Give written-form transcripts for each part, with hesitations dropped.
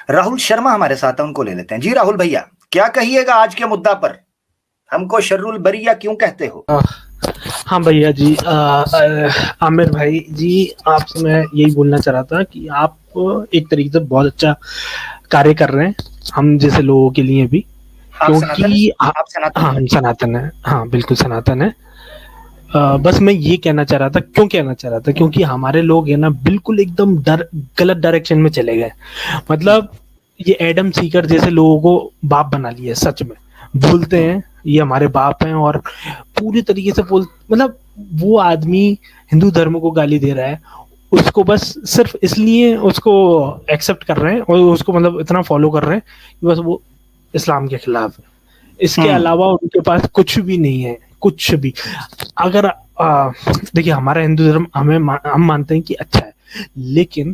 راہل شرما ہمارے ساتھ ہیں، ان کو لے لیتے ہیں. جی راہل بھیا، کیا کہیے گا آج کے مدعا پر؟ ہم کو شر البریہ کیوں کہتے ہو؟ ہاں بھیا جی، عامر بھائی جی، آپ سے میں یہی بولنا چاہ رہا تھا کہ آپ ایک طریقے سے بہت اچھا کاریہ کر رہے ہیں ہم جیسے لوگوں کے لیے بھی، آپ سناتن کیونکہ ہیں؟ آپ سناتن ہاں ہیں؟ ہم سناتن ہیں، ہاں بالکل سناتن ہے. بس میں یہ کہنا چاہ رہا تھا، کیونکہ ہمارے لوگ ہیں نا بالکل ایک دم غلط ڈائریکشن میں چلے گئے. مطلب یہ ایڈم سیکر جیسے لوگوں کو باپ بنا لیا ہے، سچ میں بولتے ہیں یہ ہمارے باپ ہیں، اور پوری طریقے سے مطلب وہ آدمی ہندو دھرم کو گالی دے رہا ہے، اس کو بس صرف اس لیے اس کو ایکسپٹ کر رہے ہیں اور اس کو مطلب اتنا فالو کر رہے ہیں کہ بس وہ اسلام کے خلاف ہے. اس کے علاوہ ان کے پاس کچھ بھی نہیں ہے، کچھ بھی. اگر دیکھیے ہمارا ہندو دھرم ہم مانتے ہیں کہ اچھا ہے، لیکن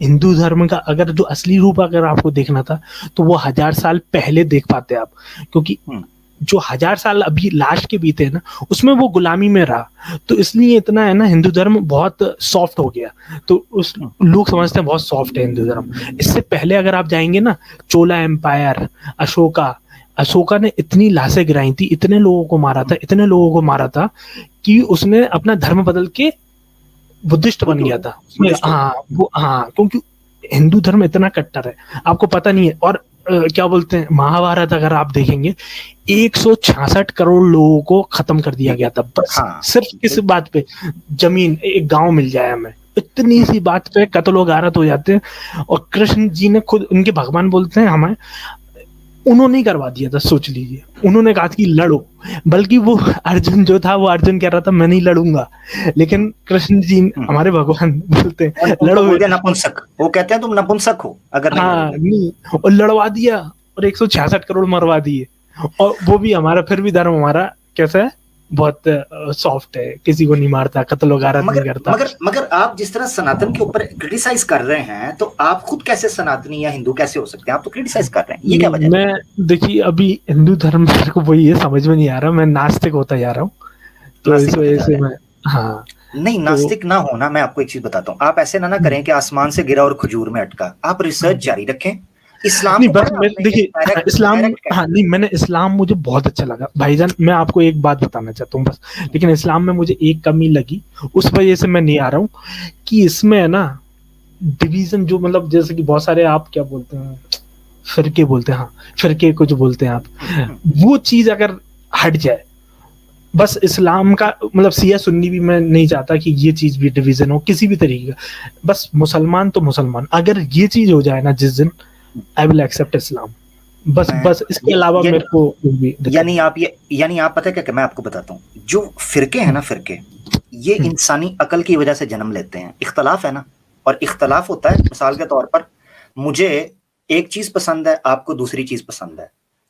ہندو دھرم کا اگر جو اصلی روپ اگر آپ کو دیکھنا تھا تو وہ 1000 سال پہلے دیکھ پاتے آپ، کیونکہ جو 1000 سال ابھی لاسٹ کے بیتے ہیں نا اس میں وہ غلامی میں رہا، تو اس لیے اتنا ہے نا ہندو دھرم بہت سافٹ ہو گیا، تو اس لوگ سمجھتے ہیں بہت سافٹ ہے ہندو دھرم. اس سے پہلے اگر آپ جائیں گے نا، چولا امپائر، اشوکا نے اتنی لاشیں گرائی تھی، اتنے لوگوں کو مارا تھا کہ اس نے اپنا دھرم بدل کے بدھسٹ بن گیا تھا. کیونکہ ہندو دھرم اتنا کٹر ہے، آپ کو پتہ نہیں ہے. اور کیا بولتے ہیں، مہابھارت اگر آپ دیکھیں گے 166 کروڑ لوگوں کو ختم کر دیا گیا تھا، بس صرف کس بات پہ؟ زمین، ایک گاؤں مل جائے ہمیں، اتنی سی بات پہ قتل و غارت ہو جاتے ہیں. اور کرشن جی نے خود، ان کے بھگوان بولتے ہیں ہمیں، انہوں نے کروا دیا تھا. سوچ لیجیے، انہوں نے کہا کہ لڑو، بلکہ وہ ارجن جو تھا وہ ارجن کہہ رہا تھا میں نہیں لڑوں گا، لیکن کرشن جی ہمارے بھگوان بولتے ہیں لڑو. نپنسک، وہ کہتے ہیں تم نپنسک ہو اگر نہیں، اور لڑوا دیا اور 166 کروڑ مروا دیے. اور وہ بھی ہمارا، پھر بھی دھرم ہمارا کیسا ہے، بہت سافٹ ہے، کسی کو نہیں مارتا، قتل و غارت نہیں کرتا. مگر آپ جس طرح سناتن کے اوپر کرٹیسائز کر رہے ہیں، تو آپ خود کیسے سناتنی یا ہندو کیسے ہو سکتے ہیں؟ آپ تو کرٹیسائز کر رہے ہیں، یہ کیا وجہ ہے؟ میں دیکھیے ابھی ہندو دھرم کو وہی ہے، سمجھ میں نہیں آ رہا، میں ناستک ہوتا جا رہا ہوں، تو اس وجہ سے میں نہیں، ناستک نہ ہونا. میں آپ کو ایک چیز بتاتا ہوں، آپ ایسے نہ کریں کہ آسمان سے گرا اور کھجور میں اٹکا. آپ ریسرچ جاری رکھیں. اسلام نہیں کو بس پڑھیں دیکھیے اسلام، نہیں میں نے اسلام مجھے بہت اچھا لگا بھائی جان. میں آپ کو ایک بات بتانا چاہتا ہوں بس، لیکن اسلام میں مجھے ایک کمی لگی، اس وجہ سے میں نہیں آ رہا ہوں، کہ اس میں ہے نا ڈویژن، جو مطلب جیسے کہ بہت سارے آپ کیا بولتے ہیں، فرقے بولتے ہیں، فرقے کو جو بولتے ہیں آپ، وہ چیز اگر ہٹ جائے، بس اسلام کا مطلب سیاہ سنی بھی میں نہیں چاہتا کہ یہ چیز بھی ڈویژن ہو کسی بھی طریقے کا. بس مسلمان تو مسلمان، اگر یہ چیز ہو جائے نا جس دن، I will accept اسلام. بس اس کے علاوہ میرے کو یعنی آپ پتہ کیا کہ میں آپ کو بتاتا ہوں، جو فرقے ہیں نا، فرقے یہ انسانی عقل کی وجہ سے جنم لیتے ہیں. اختلاف ہے نا، اور اختلاف ہوتا ہے. مثال کے طور پر مجھے ایک چیز پسند ہے، آپ کو دوسری چیز پسند ہے.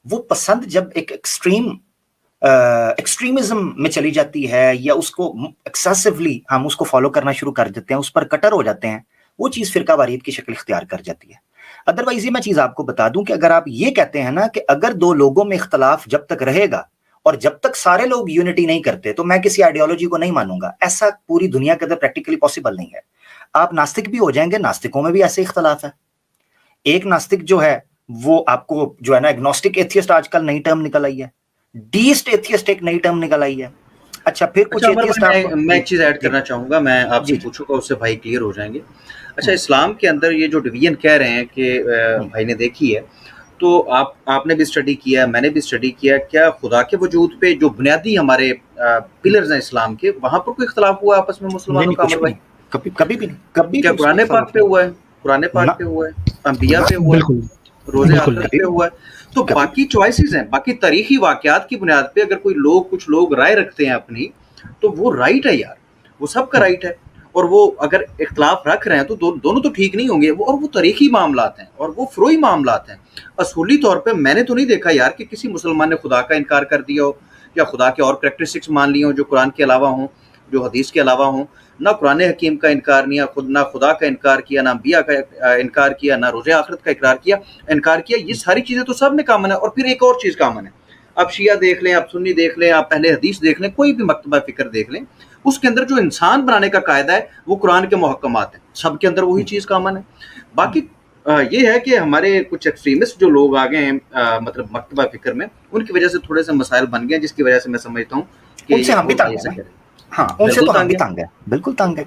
وہ پسند جب ایک ایکسٹریمزم میں چلی جاتی ہے، یا اس کو ایکسیسولی ہم اس کو فالو کرنا شروع کر دیتے ہیں، اس پر کٹر ہو جاتے ہیں، وہ چیز فرقہ واریت کی شکل اختیار کر جاتی ہے. ادروائز یہ میں چیز آپ کو بتا دوں کہ اگر آپ یہ کہتے ہیں نا کہ اگر دو لوگوں میں اختلاف جب تک رہے گا اور جب تک سارے لوگ یونٹی نہیں کرتے تو میں کسی آئیڈیالوجی کو نہیں مانوں گا، ایسا پوری دنیا کے اندر پریکٹیکلی پاسبل نہیں ہے. آپ ناستک بھی ہو جائیں گے، ناستکوں میں بھی ایسے اختلاف ہے. ایک ناستک جو ہے وہ آپ کو جو ہے نا ایگنوسٹک ایتھیسٹ، آج کل نئی ٹرم نکل آئی ہے، ڈیسٹ ایتھیسٹ ایک نئی ٹرم نکل آئی ہے. اچھا پھر کچھ ایتھیسٹ میں ایک چیز ایڈ کرنا چاہوں گا، میں آپ سے پوچھوں گا، اس سے بھائی کلیئر ہو جائیں گے. اچھا، اسلام کے اندر یہ جو ڈویژن کہہ رہے ہیں کہ بھائی نے دیکھی ہے، تو آپ نے بھی اسٹڈی کیا، میں نے بھی اسٹڈی کیا، کیا خدا کے وجود پہ جو بنیادی ہمارے پلرز ہیں اسلام کے، وہاں پر کوئی اختلاف ہوا آپس میں مسلمانوں کا؟ عمر بھائی کبھی بھی نہیں. کیا قرآن پاک پہ ہوا ہے؟ قرآن پاک پہ ہوا ہے، انبیاء پہ ہوا ہے، روزے آخرت پہ ہوا ہے. تو باقی چوائسیز ہیں، باقی تاریخی واقعات کی بنیاد پہ اگر کوئی لوگ، کچھ لوگ رائے رکھتے ہیں اپنی، تو وہ رائٹ ہے یار، وہ سب کا رائٹ ہے. اور وہ اگر اختلاف رکھ رہے ہیں تو دونوں تو ٹھیک نہیں ہوں گے. اور وہ تاریخی معاملات ہیں اور وہ فروئی معاملات ہیں. اصولی طور پہ میں نے تو نہیں دیکھا یار کہ کسی مسلمان نے خدا کا انکار کر دیا ہو، یا خدا کے اور کریکٹرسٹکس مان لی ہوں جو قرآن کے علاوہ ہوں، جو حدیث کے علاوہ ہوں. نہ قرآن حکیم کا انکار، نہ خدا کا انکار کیا، نہ انبیاء کا انکار کیا، نہ روزے آخرت کا انکار کیا. یہ ساری چیزیں تو سب میں کامن ہے. اور پھر ایک اور چیز کامن ہے، آپ شیعہ دیکھ لیں، آپ سنی دیکھ لیں، آپ اہل حدیث دیکھ لیں، کوئی بھی مکتبہ فکر دیکھ لیں، اس کے اندر جو انسان بنانے کا قاعدہ ہے وہ قرآن کے محکمات ہیں، سب کے اندر وہی چیز کامن ہے. باقی یہ ہے کہ ہمارے کچھ ایکسٹریمسٹ جو لوگ آ گئے ہیں مطلب مکتبہ فکر میں، ان کی وجہ سے تھوڑے سے مسائل بن گئے، جس کی وجہ سے میں سمجھتا ہوں کہ ان سے ہم بھی تنگ ہیں، ہاں ان سے تو ہم بھی تنگ ہیں، بالکل تنگ ہے.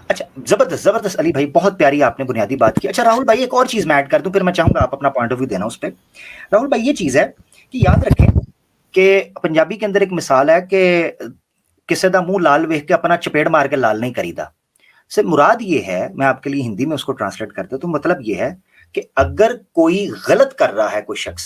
اچھا زبردست علی بھائی، بہت پیاری آپ نے بنیادی بات کی. اچھا راہل بھائی ایک اور چیز میں ایڈ کر دوں، پھر میں چاہوں گا آپ اپنا پوائنٹ آف ویو دینا اس پہ. راہل بھائی یہ چیز ہے کہ یاد رکھیں کہ پنجابی کے اندر ایک مثال ہے کہ کسی دا منہ لال ویکھ کے اپنا چپیڑ مار کے لال نہیں کریدا. سے مراد یہ ہے، میں آپ کے لیے ہندی میں اس کو ٹرانسلیٹ کرتا ہوں، تو مطلب یہ ہے کہ اگر کوئی غلط کر رہا ہے کوئی شخص،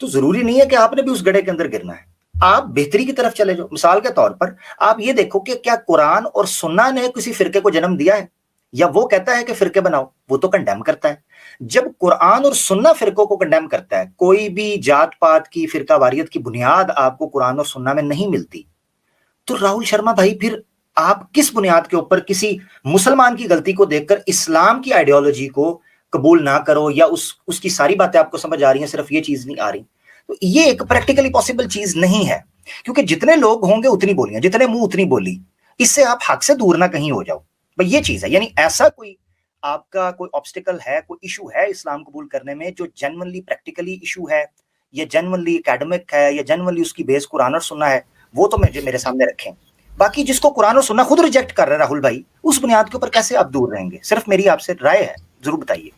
تو ضروری نہیں ہے کہ آپ نے بھی اس گڑھے کے اندر گرنا ہے، آپ بہتری کی طرف چلے جاؤ. مثال کے طور پر آپ یہ دیکھو کہ کیا قرآن اور سنہ نے کسی فرقے کو جنم دیا ہے، یا وہ کہتا ہے کہ فرقے بناؤ؟ وہ تو کنڈیم کرتا ہے. جب قرآن اور سنہ فرقوں کو کنڈیم کرتا ہے، کوئی بھی جات پات کی فرقہ واریت کی بنیاد آپ کو قرآن اور سنہ میں نہیں ملتی، تو راہل شرما بھائی پھر آپ کس بنیاد کے اوپر کسی مسلمان کی غلطی کو دیکھ کر اسلام کی آئیڈیالوجی کو قبول نہ کرو، یا اس کی ساری باتیں آپ کو سمجھ آ رہی ہیں، صرف یہ چیز نہیں آ رہی؟ تو یہ ایک پریکٹیکلی پاسبل چیز نہیں ہے، کیونکہ جتنے لوگ ہوں گے اتنی بولیاں، جتنے منہ اتنی بولی. اس سے آپ حق سے دور نہ کہیں ہو جاؤ. بھئی یہ چیز ہے، یعنی ایسا کوئی آپ کا کوئی آبسٹیکل ہے، کوئی ایشو ہے اسلام قبول کرنے میں جو جنرلی پریکٹیکلی ایشو ہے، یا جنرلی اکیڈمک ہے، یا جنرلی اس کی بیس قرآن اور سنہ ہے، وہ تو میرے سامنے رکھیں. باقی جس کو قرآن اور سنہ خود ریجیکٹ کر رہے ہیں راہل بھائی، اس بنیاد کے اوپر کیسے آپ دور رہیں گے؟ صرف میری آپ سے رائے ہے، ضرور بتائیے.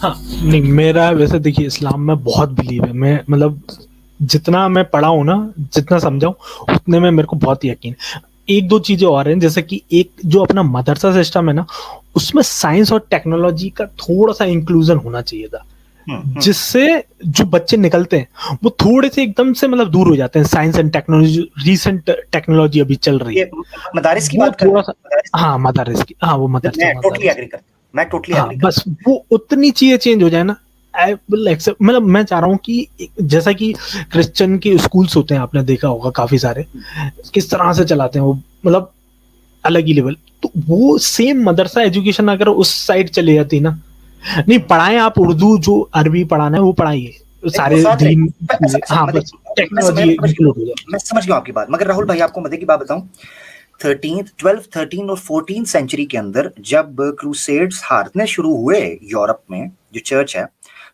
ہاں نہیں، میرا ویسے دیکھیے اسلام میں بہت بلیو ہے، میں مطلب جتنا میں پڑھا ہوں نا، جتنا سمجھا ہوں اتنے میں میرے کو بہت یقین. ایک دو چیزیں اور ہیں، جیسے کہ ایک جو اپنا مدرسہ سسٹم ہے نا، اس میں سائنس اور ٹیکنالوجی کا تھوڑا سا انکلوژن ہونا چاہیے تھا، جس سے جو بچے نکلتے ہیں وہ تھوڑے سے ایک دم سے مطلب دور ہو جاتے ہیں. Science and technology, recent technology ابھی چل رہی ہے، مدارس کی بات تھوڑا سا، ہاں مدارس کی، ہاں وہ مدرسہ، میں ٹوٹلی ہاں بس وہ اتنی چیزیں چینج ہو جائے نا، مطلب میں چاہ رہا ہوں کہ جیسا کہ کرسچن کے اسکولس ہوتے ہیں، آپ نے دیکھا ہوگا کافی سارے کس طرح سے چلاتے ہیں وہ، مطلب الگ ہی لیول. تو وہ سیم مدرسہ ایجوکیشن اگر اس سائڈ چلی جاتی نا، نہیں پڑھائیں آپ اردو، جو عربی پڑھانا ہے وہ پڑھائیے، سارے دین، ہاں بس ٹیکنالوجی انکلوڈ ہو جائے. میں سمجھ گیا آپ کی بات، مگر راہل بھائی آپ کو مدد کی بات بتاؤں، 12 13 اور 14 سینچری کے اندر جب کروسیڈز ہارنے شروع ہوئے یورپ میں، جو چرچ ہے،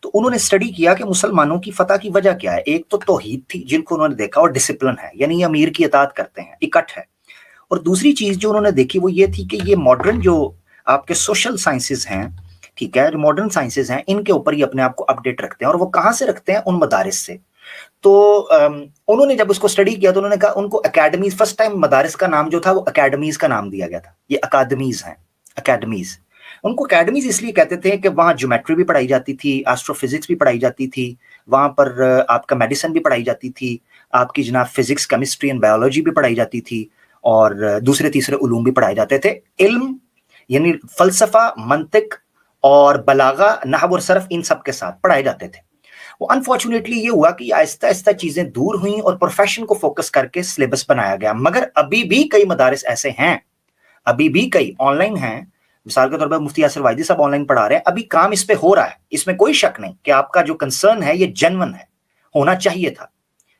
تو انہوں نے اسٹڈی کیا کہ مسلمانوں کی فتح کی وجہ کیا ہے. ایک تو توحید تھی جن کو انہوں نے دیکھا، اور ڈسپلن ہے، یعنی یہ امیر کی اطاعت کرتے ہیں، اکٹھ ہے. اور دوسری چیز جو انہوں نے دیکھی وہ یہ تھی کہ یہ ماڈرن جو آپ کے سوشل سائنسز ہیں، ٹھیک ہے، جو ماڈرن سائنسز ہیں، ان کے اوپر ہی اپنے آپ کو اپڈیٹ رکھتے ہیں. اور وہ کہاں سے رکھتے ہیں؟ ان مدارس سے. تو انہوں نے جب اس کو اسٹڈی کیا تو انہوں نے کہا ان کو اکیڈمیز، فرسٹ ٹائم مدارس کا نام جو تھا وہ اکیڈمیز کا نام دیا گیا تھا. یہ اکادمیز ہیں، اکیڈمیز. ان کو اکیڈمیز اس لیے کہتے تھے کہ وہاں جیومیٹری بھی پڑھائی جاتی تھی، ایسٹرو فزکس بھی پڑھائی جاتی تھی، وہاں پر آپ کا میڈیسن بھی پڑھائی جاتی تھی، آپ کی جناب فزکس، کیمسٹری اینڈ بایولوجی بھی پڑھائی جاتی تھی، اور دوسرے تیسرے علوم بھی پڑھائے جاتے تھے. علم یعنی فلسفہ، منطق اور بلاغہ، نحو اور صرف، ان سب کے ساتھ پڑھائے جاتے تھے. وہ انفارچونیٹلی یہ ہوا کہ آہستہ آہستہ چیزیں دور ہوئیں اور پروفیشن کو فوکس کر کے سلیبس بنایا گیا. مگر ابھی بھی کئی مدارس ایسے ہیں، ابھی بھی کئی آن لائن ہیں. مثال کے طور پر مفتی یاسر واحدی صاحب آن لائن پڑھا رہے ہیں، ابھی کام اس پہ ہو رہا ہے، اس میں کوئی شک نہیں کہ آپ کا جو کنسرن ہے یہ جینون ہے، ہونا چاہیے تھا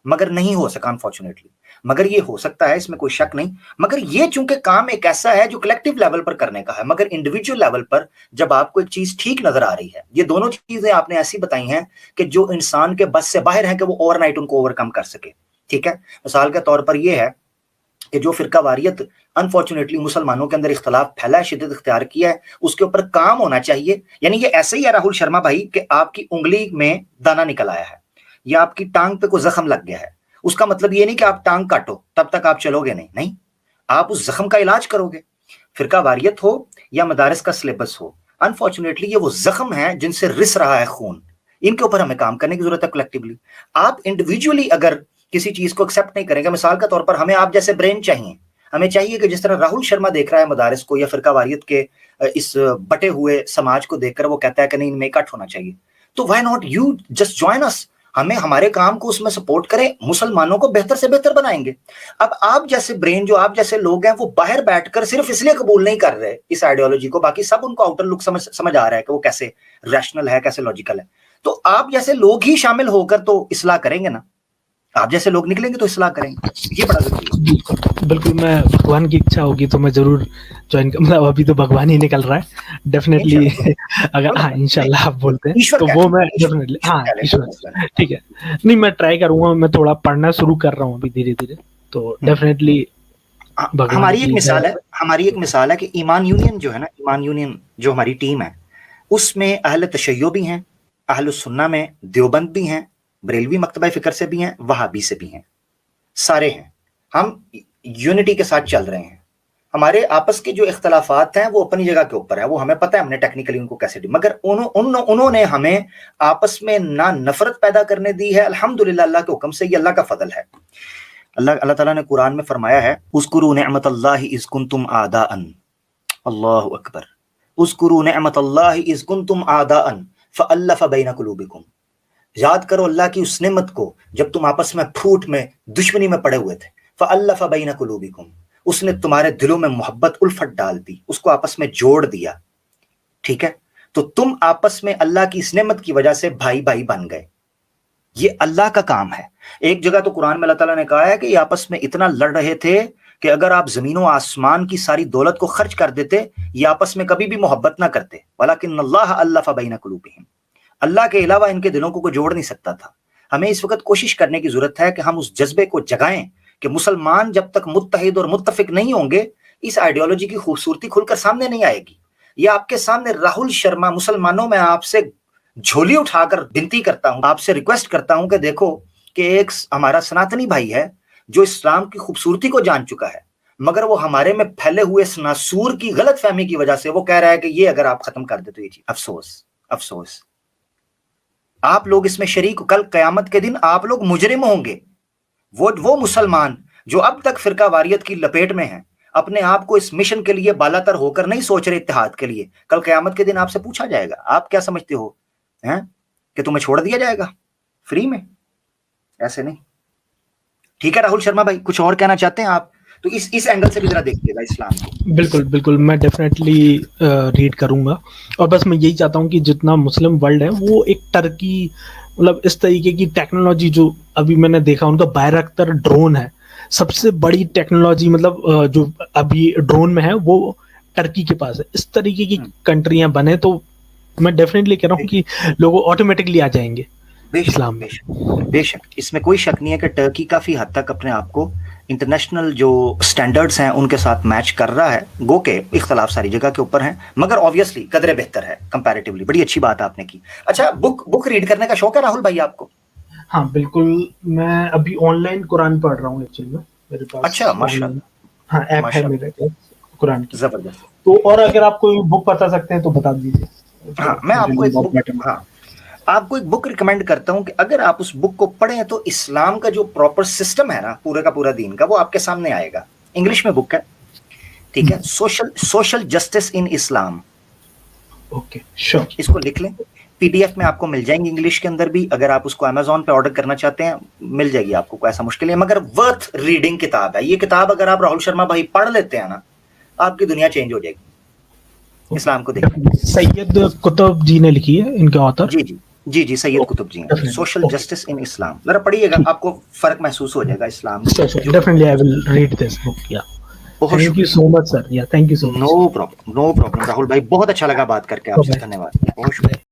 مگر نہیں ہو سکا انفارچونیٹلی. مگر یہ ہو سکتا ہے، اس میں کوئی شک نہیں. مگر یہ چونکہ کام ایک ایسا ہے جو کلیکٹیو لیول پر کرنے کا ہے، مگر انڈیویجول لیول پر جب آپ کو ایک چیز ٹھیک نظر آ رہی ہے، یہ دونوں چیزیں آپ نے ایسی بتائی ہیں کہ جو انسان کے بس سے باہر ہیں کہ وہ اوور نائٹ ان کو اوور کم کر سکے. ٹھیک ہے، مثال کے طور پر یہ ہے کہ جو فرقہ واریت انفارچونیٹلی مسلمانوں کے اندر اختلاف پھیلا ہے، شدت اختیار کیا ہے، اس کے اوپر کام ہونا چاہیے. یعنی یہ ایسے ہی ہے راہل شرما بھائی کہ آپ کی انگلی میں دانا نکل آیا ہے، یا آپ کی ٹانگ پہ کوئی زخم لگ گیا ہے. اس کا مطلب یہ نہیں کہ آپ ٹانگ کاٹو تب تک آپ چلو گے، نہیں، آپ اس زخم کا علاج کرو گے. فرقہ واریت ہو یا مدارس کا سلیبس ہو، انفارچونیٹلی یہ وہ زخم ہیں جن سے رس رہا ہے خون. ان کے اوپر ہمیں کام کرنے کی ضرورت ہے کلیکٹیولی. آپ انڈیویجولی اگر کسی چیز کو ایکسیپٹ نہیں کریں گے، مثال کے طور پر ہمیں آپ جیسے برین چاہیے. ہمیں چاہیے کہ جس طرح راہل شرما دیکھ رہا ہے مدارس کو یا فرقہ واریت کے اس بٹے ہوئے سماج کو دیکھ کر وہ کہتا ہے کہ نہیں، ان میں اکٹھ ہونا چاہیے، تو why not you just join us. ہمیں ہمارے کام کو اس میں سپورٹ کریں، مسلمانوں کو بہتر سے بہتر بنائیں گے. اب آپ جیسے برین، جو آپ جیسے لوگ ہیں، وہ باہر بیٹھ کر صرف اس لیے قبول نہیں کر رہے اس آئیڈیالوجی کو، باقی سب ان کو آؤٹر لک سمجھ آ رہا ہے کہ وہ کیسے ریشنل ہے، کیسے لاجیکل ہے. تو آپ جیسے لوگ ہی شامل ہو کر تو اصلاح کریں گے نا. آپ جیسے لوگ نکلیں گے تو اصلاح کریں گے, یہ بڑا ضروری ہے. بالکل بالکل, میں بھگوان کی اچھا ہوگی تو میں ضرور جوائن, مطلب ابھی تو بھگوان ہی نکل رہا ہے ڈیفینیٹلی, اگر ہاں انشاءاللہ آپ بولتے ہیں تو وہ میں ڈیفینیٹلی, ہاں ایشور, ٹھیک ہے, نہیں میں ٹرائی کروں گا, میں تھوڑا پڑھنا شروع کر رہا ہوں ابھی دھیرے دھیرے, تو ڈیفینیٹلی ہماری ایک مثال ہے کہ ایمان یونین جو ہے نا, ایمان یونین جو ہماری ٹیم ہے, اس میں اہل تشیع بھی ہیں, اہل السنہ میں دیوبند بھی ہیں, بریلوی مکتبہ فکر سے بھی ہیں, وہابی سے بھی ہیں, سارے ہیں. ہم یونٹی کے ساتھ چل رہے ہیں. ہمارے آپس کے جو اختلافات ہیں وہ اپنی جگہ کے اوپر ہے, وہ ہمیں پتہ ہے ہم نے ٹیکنیکلی ان کو کیسے دی, مگر انہوں نے ہمیں آپس میں نہ نفرت پیدا کرنے دی ہے, الحمدللہ اللہ کے حکم سے, یہ اللہ کا فضل ہے. اللہ تعالیٰ نے قرآن میں فرمایا ہے, اذکروا نعمت اللہ اذ کنتم اعداء, اللہ اکبر, اذکروا نعمت اللہ اذ کنتم اعداء فالف بین قلوبکم, یاد کرو اللہ کی اس نعمت کو جب تم آپس میں پھوٹ میں دشمنی میں پڑے ہوئے تھے, فالف بین قلوبکم, اس نے تمہارے دلوں میں محبت الفت ڈال دی, اس کو آپس میں جوڑ دیا, ٹھیک ہے, تو تم آپس میں اللہ کی اس نعمت کی وجہ سے بھائی بھائی بن گئے. یہ اللہ کا کام ہے. ایک جگہ تو قرآن میں اللہ تعالیٰ نے کہا ہے کہ یہ آپس میں اتنا لڑ رہے تھے کہ اگر آپ زمین و آسمان کی ساری دولت کو خرچ کر دیتے, یہ آپس میں کبھی بھی محبت نہ کرتے. وَلَكِنَّ اللَّهَ أَلَّفَ بَيْنَ قُلُوبِهِمْ, اللہ کے علاوہ ان کے دلوں کو کوئی جوڑ نہیں سکتا تھا. ہمیں اس وقت کوشش کرنے کی ضرورت ہے کہ ہم اس جذبے کو جگائیں کہ مسلمان جب تک متحد اور متفق نہیں ہوں گے, اس آئیڈیالوجی کی خوبصورتی کھل کر سامنے نہیں آئے گی. یہ آپ کے سامنے راہل شرما, مسلمانوں میں آپ سے جھولی اٹھا کر بنتی کرتا ہوں, آپ سے ریکویسٹ کرتا ہوں کہ دیکھو کہ ایک ہمارا سناتنی بھائی ہے جو اسلام کی خوبصورتی کو جان چکا ہے, مگر وہ ہمارے میں پھیلے ہوئے ناسور کی غلط فہمی کی وجہ سے وہ کہہ رہا ہے کہ یہ اگر آپ ختم کر دے تو یہ چیز. افسوس افسوس, آپ لوگ اس میں شریک, کل قیامت کے دن آپ لوگ مجرم ہوں گے. وہ مسلمان جو اب تک فرقہ واریت کی لپیٹ میں ہیں, اپنے آپ کو اس مشن کے لیے بالا تر ہو کر نہیں سوچ رہے اتحاد کے لیے, کل قیامت کے دن آپ سے پوچھا جائے گا آپ کیا سمجھتے ہو کہ تمہیں چھوڑ دیا جائے گا فری میں؟ ایسے نہیں. ٹھیک ہے راہل شرما بھائی, کچھ اور کہنا چاہتے ہیں آپ؟ تو اس اینگل سے بھی ذرا دیکھیے گا اسلام کو. بالکل بالکل, میں ڈیفینیٹلی ریڈ کروں گا, اور بس میں یہی چاہتا ہوں کہ جتنا مسلم ورلڈ ہے وہ ایک ٹرکی, مطلب اس طریقے کی ٹیکنالوجی جو ابھی میں نے دیکھا ان کا بائرکٹر ڈرون ہے, سب سے بڑی ٹیکنالوجی مطلب جو ابھی ڈرون میں ہے وہ ٹرکی کے پاس ہے. اس طریقے کی کنٹریاں بنے تو میں ڈیفینیٹلی کہہ رہا ہوں کہ لوگ آٹومیٹکلی آ جائیں گے اسلام میں. بے شک اس میں کوئی شک نہیں ہے کہ ٹرکی کافی حد تک اپنے آپ کو انٹرنیشنل جو سٹینڈرڈز ہیں ان کے ساتھ میچ کر رہا ہے, گو کہ اختلاف ساری جگہ کے اوپر ہیں, مگر آبویسلی قدرے بہتر ہے کمپیریٹیولی. بڑی اچھی بات آپ نے کی. اچھا, بک ریڈ کرنے کا شوق ہے راہل بھائی آپ کو؟ ہاں بالکل, میں ابھی آن لائن قرآن پڑھ رہا ہوں ایکچولی میں, میرے پاس. اچھا ماشاءاللہ, ہاں ایپ ہے میرے پاس قرآن کی. زبردست. تو اور اگر آپ کوئی بک بتا سکتے ہیں تو بتا دیجیے. ہاں میں آپ کو ایک بک ریکمینڈ کرتا ہوں کہ اگر آپ اس بک کو پڑھیں تو اسلام کا جو پراپر سسٹم ہے نا پورے کا پورا دین کا, وہ آپ کے سامنے آئے گا. انگلش میں بک ہے, ٹھیک ہے, social justice in Islam. Okay شور, اس کو لکھ لیں. PDF میں آپ کو مل جائیں گے انگلش کے اندر بھی. اگر آپ اس کو Amazon پہ آرڈر کرنا چاہتے ہیں مل جائے گی آپ کو, کوئی ایسا مشکل نہیں, مگر ورتھ ریڈنگ کتاب ہے یہ کتاب. اگر آپ راہل شرما بھائی پڑھ لیتے ہیں نا, آپ کی دنیا چینج ہو جائے گی. اسلام کو دیکھیں. سید قطب جی نے لکھی ہے, ان کے آتھر. جی سید قطب جی ہیں, سوشل جسٹس ان اسلام. ذرا پڑھیے گا, آپ کو فرق محسوس ہو جائے گا اسلام میں. Definitely I will read this book. یا thank you so much sir. یا thank you so much. No problem Rahul بھائی, بہت اچھا لگا بات کر کے آپ سے. دھنیہ واد, بہت شکریہ.